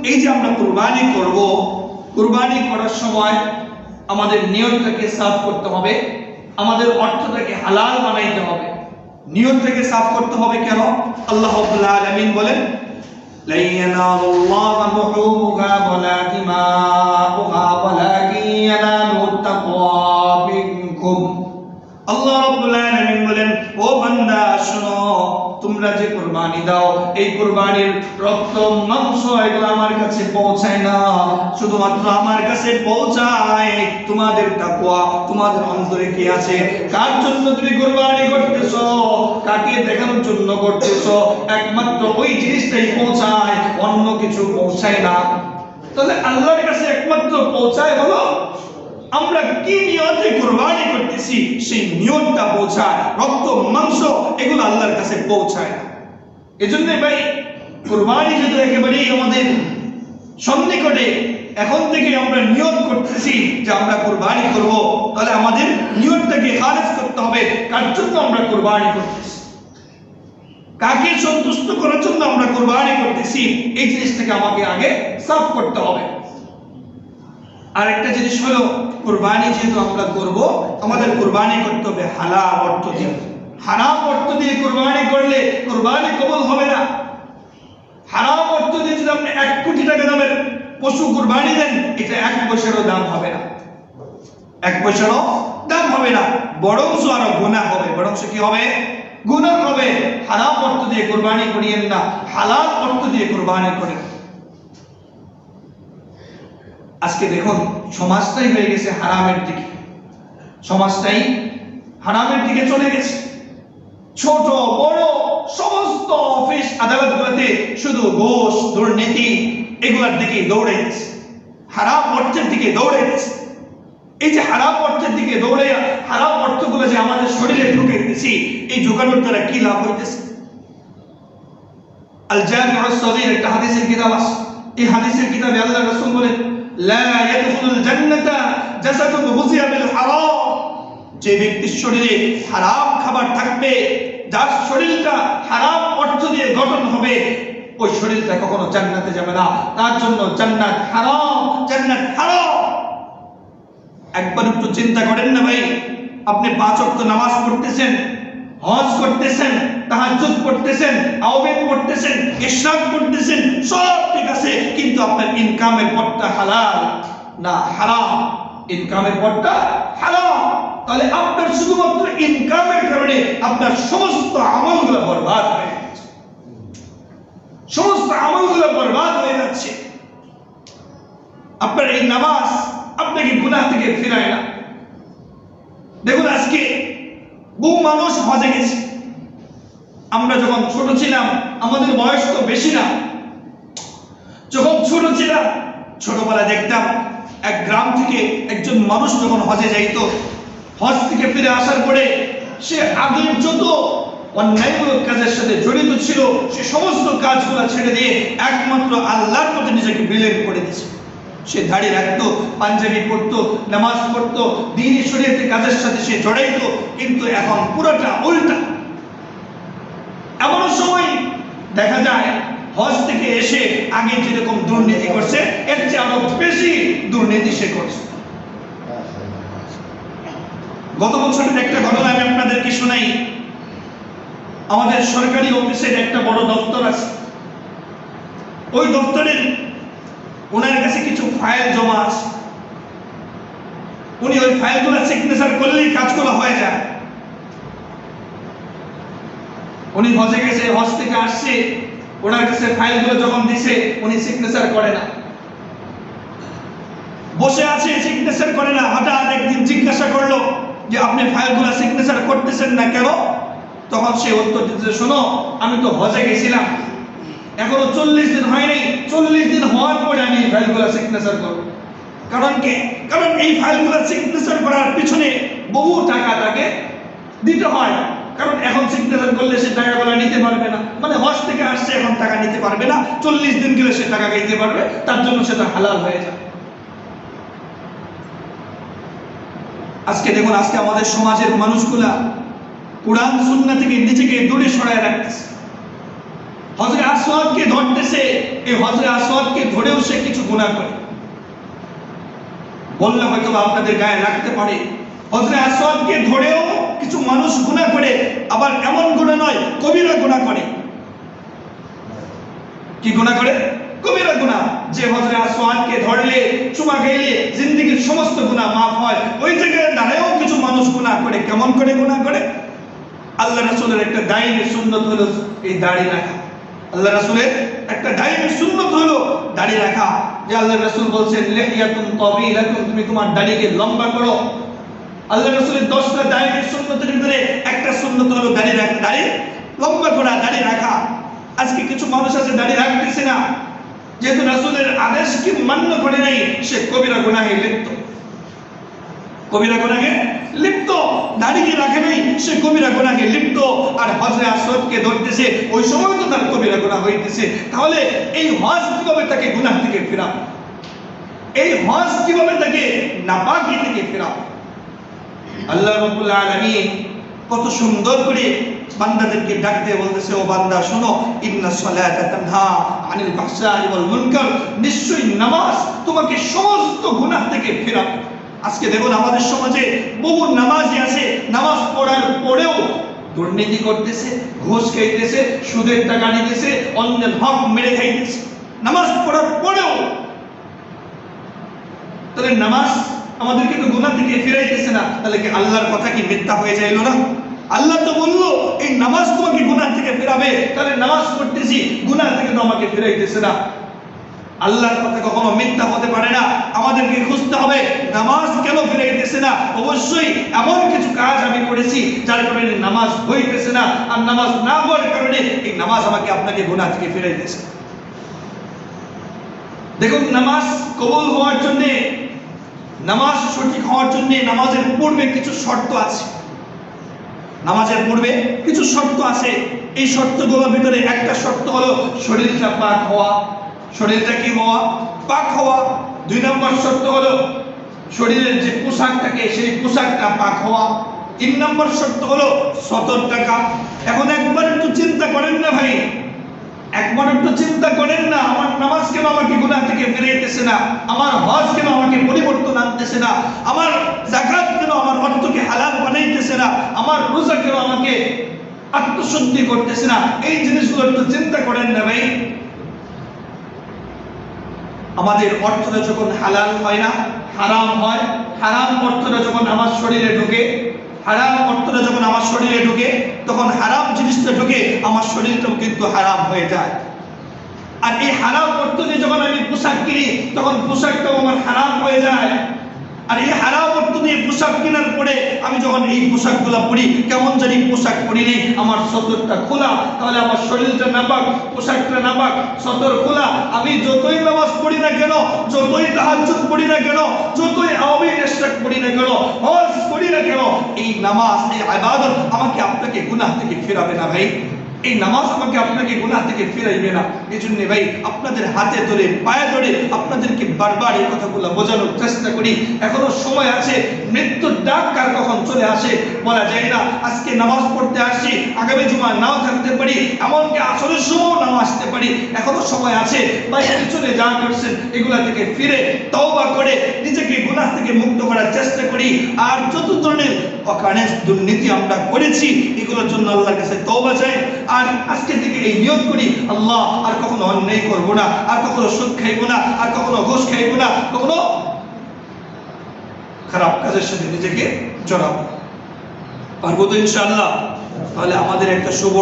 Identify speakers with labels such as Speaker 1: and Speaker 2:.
Speaker 1: এই যে আমরা কুরবানি করব, কুরবানি করার সময় আমাদের নিয়তটাকে সাফ করতে হবে, আমাদের অর্থটাকে হালাল বানাইতে হবে। নিয়তটাকে সাফ করতে হবে কেন? আল্লাহ রাব্বুল আলামিন বলেন, লা ইয়ানালুল্লাহু লুহুমুহা ওয়ালা দিমাউহা ওয়ালাকিন ইয়ানালুত তাকওয়া মিনকুম। আল্লাহ রাব্বুল আলামিন বলেন, ও বান্দা শোনো, তোমরা যে কুরবানি দাও, এই কুরবানির রক্ত মাংস এগুলো আমার কাছে পৌঁছায় না, শুধুমাত্র আমার কাছে পৌঁছায় তোমাদের তাকওয়া, তোমাদের অন্তরে কি আছে, কার জন্য তুমি কুরবানি করতেছো, কাকে দেখানোর জন্য করতেছো, একমাত্র ওই জিনিসটাই পৌঁছায়, অন্য কিছু পৌঁছায় না। তাহলে আল্লাহর কাছে একমাত্র পৌঁছায় হলো আমরা কি নিয়তে কুরবানি করতেছি, সেই নিয়তটা পৌঁছায়। রক্ত মাংস এগুলো আল্লাহর কাছে পৌঁছায় না। এজন্য ভাই কুরবানি যদি একেবারেই আমাদের সন্নিকটে, এখন থেকে আমরা নিয়ত করতেছি যে আমরা কুরবানি করব, তাহলে আমাদের নিয়তটাকে খারিজ করতে হবে। কার জন্য আমরা কুরবানি করতেছি, কাকে সন্তুষ্ট করার জন্য আমরা কুরবানি করতেছি, এই জিনিসটাকে আমাকে আগে সাফ করতে হবে। আরেকটা জিনিস হলো, কুরবানি যেহেতু আমরা করব, আমাদের কুরবানি করতে হবে হালাল অর্থ দিয়ে। হারাম অর্থ দিয়ে কুরবানি করলে কুরবানি কবুল হবে না। হারাম অর্থ দিয়ে যদি আপনি 1 কোটি টাকা দামের পশু কুরবানি দেন, এটা 1 পয়সারও দাম হবে না, 1 পয়সারও দাম হবে না, বরঞ্চ আরো গুনাহ হবে। বরঞ্চ কি হবে? গুনাহ হবে। হারাম অর্থ দিয়ে কুরবানি করিয়েন না, হালাল অর্থ দিয়ে কুরবানি করেন। আজকে দেখুন সমাজটাই হয়ে গেছে হারামের দিকে, সমাজটাই হারামের দিকে চলে গেছে। ছোট বড় সমস্ত অফিস আদালতগুলোতে শুধু ঘুষ দুর্নীতি এগুলোর দিকে দৌড়াইছে, হারাম অর্থের দিকে দৌড়াইছে। এই যে হারাম অর্থের দিকে দৌড়ে হারাম অর্থগুলো যে আমাদের শরীরে ঢুকাইতেছি, এই ঢুকানোর দ্বারা কি লাভ হইতেছে? আল জামিউস সগীর একটা হাদিসের কিতাব আছে, এই হাদিসের কিতাবে আল্লাহ রাসূল বলেন, লা ইয়াদখুলুল জান্নাতা জাসাদুন গুযিয়া বিল হারাম। যে ব্যক্তির শরীরে হারাম খাবার থাকবে, যার শরীরটা হারাম অর্থ দিয়ে গঠন হবে, ওই শরীরটা কখনো জান্নাতে যাবে না। তার জন্য জান্নাত হারাম, জান্নাত হারাম। একবার একটু চিন্তা করেন না ভাই, আপনি 5 ওয়াক্ত নামাজ পড়তেছেন, হজ করতেছেন, তাহাজ্জুদ পড়তেছেন, আওয়াবিন পড়তেছেন, ইশরাক পড়তেছেন, সব ঠিক আছে, কিন্তু আপনার ইনকামের পথটা হালাল না হারাম? ইনকামের পথটা হারাম। তাহলে আপনার শুধুমাত্র ইনকামের কারণে আপনার সমস্ত আমলগুলো বরবাদ হয়ে যাচ্ছে, সমস্ত আমলগুলো বরবাদ হয়ে যাচ্ছে। আপনার এই নামাজ আপনাকে গুনাহ থেকে ফিরায় না। দেখুন আজকে বহু মানুষ হজে গেছে। আমরা যখন ছোট ছিলাম, আমাদের বয়স তো বেশি না, যখন ছোট ছিলাম ছোটবেলায় দেখতাম এক গ্রাম থেকে একজন মানুষ যখন হজে যাইতো, হজ থেকে ফিরে আসার পরে সে আগের যত অন্যায়মূলক কাজের সাথে জড়িত ছিল, সে সমস্ত কাজগুলো ছেড়ে দিয়ে একমাত্র আল্লাহর পথে নিজেকে বিলীন করে দিয়েছে। সে দাড়ি রাখতো, পাঞ্জাবি পরতো, নামাজ পড়তো, দ্বীনি শরীয়তের কাজের সাথে সে জড়াইতো, কিন্তু এখন পুরোটা উল্টা। এমন সময় দেখা যায় হজ থেকে এসে আগে যেরকম দুর্নীতি করছে, এর চেয়ে আরো বেশি দুর্নীতি সে করছে। গত বছরের একটা ঘটনা আমি আপনাদেরকে শোনাই। আমাদের সরকারি অফিসের একটা বড় দপ্তর আছে, ওই দপ্তরের ওনার কাছে কিছু ফাইল জমা আছে। উনি ওই ফাইলগুলো সিগনেচার করলেই কাজগুলো হয়ে যায়। উনি হজে গেছে, হজ থেকে আসছে, ওনার কাছে ফাইলগুলো যখন দিছে উনি সিগনেচার করে না, বসে আছে সিগনেচার করে না। হঠাৎ একদিন জিজ্ঞাসা করলো যে আপনি ফাইলগুলো সিগনেচার করতেছেন না কেন? তখন সে উত্তর দিতে, শোনো আমি তো হজে গেছিলাম, এখনো 40 দিন হয় নাই, 40 দিন হওয়ার পরে আমি এই ফাইলগুলো সিগনেচার করব। কারণ কি? কারণ এই ফাইলগুলো সিগনেচার করার পিছনে বহু টাকা তাকে দিতে হয়। কারণ এখন সিগনেচার করলে সে টাকাগুলো নিতে পারবে না, মানে হজ থেকে আসছে এখন টাকা নিতে পারবে না, 40 দিন গেলে সে টাকা দিতে পারবে, তার জন্য সেটা হালাল হয়ে যাবে। আজকে দেখুন, আজকে আমাদের সমাজের মানুষগুলা কোরআন সুন্নাহ থেকে নিজেকে দূরে সরায় রাখতেছে। হযরত আসওয়াদকে ধরতেছে, এই হযরত আসওয়াদকে ধরেও সে কিছু গুনাহ করে। বললে হয়তো আপনাদের গায়ে লাগতে পারে, হযরত আসওয়াদকে ধরেও কিছু মানুষ গুনাহ করে, আবার এমন গুনাহ নয়, কবিরা গুনাহ করে। কি গুনাহ করে? কবিরা গুনাহ। যে হযরত আসওয়াদকে ধরলে, চুমা খাইলে জিন্দেগীর সমস্ত গুনাহ মাফ হয়, ওই জায়গায় দাঁড়ায়ও কিছু মানুষ গুনাহ করে। কেমন করে গুনাহ করে? আল্লাহ রাসূলের একটা দায়ী সুন্নাত হলো এই দাড়ি রাখা। আল্লাহ রাসূলের একটা দায়ী সুন্নাত হলো দাড়ি রাখা। যে আল্লাহ রাসূল বলেন লিহিয়াতুন তাবিলাতুন, তুমি তোমার দাড়িকে লম্বা করো। আল্লাহ রাসূলের 10টা দায়ী সুন্নাতের ভিতরে একটা সুন্নাত হলো দাড়ি রাখা, দাড়ি লম্বা করা, দাড়ি রাখা। আজকে কিছু মানুষ আছে দাড়ি রাখতেছে না, যেহেতু রাসূলের আদেশকে মান্য করে নাই, সে কবিরা গুনাহে লিপ্ত। কবিরা গুনাহে লিপ্ত, দাড়িকে রাখে নাই, সে কবিরা গুনাহে লিপ্ত। আর হযরত আসওয়াদকে ধরতেছে, ওই সময় তো তার কবিরা গুনাহ হইতেছে। তাহলে এই হজ কিভাবে তাকে গুনাহ থেকে ফেরাবে? এই হজ কিভাবে তাকে নাপাকি থেকে ফেরাবে? আল্লাহ রাব্বুল আলামিন কত সুন্দর করে বান্দাদেরকে ডাক দিয়ে বলতেছে, ও বান্দা শোনো, ইন্নাস সালাতা তানহা আনিল ফাহশাই ওয়াল মুনকার, নিশ্চয়ই নামাজ তোমাকে সমস্ত গুনাহ থেকে ফেরাবে। আজকে দেখুন আমাদের সমাজে বহু নামাজি আছে, নামাজ পড়ার পরেও দুর্নীতি করতেছে, ঘুষ খাইতেছে, সুদের টাকা নিতেছে, অন্যের হক মেরে খাইতেছে, নামাজ পড়ার পরেও। তাহলে নামাজ আমাদেরকে তো গুনাহ থেকে ফিরাইতেছে না, তাহলে কি আল্লাহর কথা কি মিথ্যা হয়ে যাইল না? আল্লাহ তো বললো এই নামাজ তোমাকে গুনাহ থেকে ফেরাবে, তাহলে নামাজ পড়তেছি, গুনাহ থেকে তো আমাকে ফিরাইতেছে না। আল্লাহর কথা কখনো মিথ্যা হতে পারে না। আমাদেরকে খুঁজতে হবে নামাজ কেন ফিরাইতেছে না। অবশ্যই এমন কিছু কাজ আমি করেছি যার কারণে নামাজ হইতেছে না, আর নামাজ না হওয়ার কারণে এই নামাজ আমাকে আপনাকে গুনাহ থেকে ফিরাইতেছে। দেখুন, নামাজ কবুল হওয়ার জন্য, নামাজ সঠিক হওয়ার জন্য নামাজের পূর্বে কিছু শর্ত আছে। নামাজের পূর্বে কিছু শর্ত আছে। এই শর্তগুলোর ভিতরে একটা শর্ত হলো শরীরটা পাক হওয়া। শরীরটা কি হওয়া? পাক হওয়া। 2 নম্বর শর্ত হলো শরীরের যে পোশাক থাকে সেই পোশাকটা পাক হওয়া। 3 নম্বর শর্ত হলো সতর থাকা। এখন একবার একটু চিন্তা করেন না ভাই, একবার একটু চিন্তা করেন না, আমার নামাজ কেন আমাকে গুনাহ থেকে ফিরাইতেছে না? আমার হজ কেন আমাকে পরিবর্তন আনতেছে না? আমার যাকাত কেন আমার অর্থকে হালাল বানাইতেছে না? আমার রোজা কেন আমাকে আত্মশুদ্ধি করতেছে না? এই জিনিসগুলো একটু চিন্তা করেন না ভাই। আমাদের অর্থটা যখন হালাল হয় না, হারাম হয়, হারাম অর্থটা যখন আমার শরীরে ঢোকে, হারাম অর্থটা যখন আমার শরীরে ঢোকে, তখন হারাম জিনিসটা ঢোকে, আমার শরীরটাও কিন্তু হারাম হয়ে যায়। আর এই হারাম অর্থ দিয়ে যখন আমি পোশাক কিনি, তখন পোশাকটাও আমার হারাম হয়ে যায়। আর এই হারাম অর্থ দিয়ে পোশাক কেনার পরে আমি যখন এই পোশাকগুলো পরি, কেমন জানি পোশাক পরিনি, আমার সতরটা খোলা, তাহলে আমার শরীরটা নাপাক, পোশাকটা নাপাক, সতর খোলা। আমি যতই নামাজ পড়ি না কেন, যতই তাহাজ্জুদ পড়ি না কেন, যতই আওয়ামী ইশরাক পড়ি না কেন, হজ করি না কেন, এই নামাজ, এই ইবাদত আমাকে আপনাকে গুনাহ থেকে ফেরাবে না ভাই। এই নামাজ আমাকে আপনাকে গুনাহ থেকে ফিরাইবে না। এজন্য ভাই আপনাদের হাতে ধরে পায়ে ধরে আপনাদেরকে বারবার এই কথাগুলো বোঝানোর চেষ্টা করি। এখনো সময় আছে। মৃত্যুর ডাক কার কখন চলে আসে বলা যায় না। আজকে নামাজ পড়তে আসছি, আগামী জুমা নাও থাকতে পারি, এমনকি আসরের সময় নাও আসতে পারি। এখনো সময় আছে ভাই, পিছনে যা করছেন এগুলা থেকে ফিরে তওবা করে নিজেকে গুনাহ থেকে মুক্ত করার চেষ্টা করি। আর যত ধরনের অকারণে দুর্নীতি আমরা করেছি এগুলোর জন্য আল্লাহর কাছে তওবা চাই। আর আজকে থেকে এই নিয়ত করি, আল্লাহ আর কখনো অন্যায় করব না, আর কখনো সুদ খাইব না, আর কখনো ঘুষ খাইব না, কখনো খারাপ কাজের সাথে নিজেকে জড়াবো। পারবো তো ইনশাআল্লাহ? তাহলে আমাদের একটা শুভ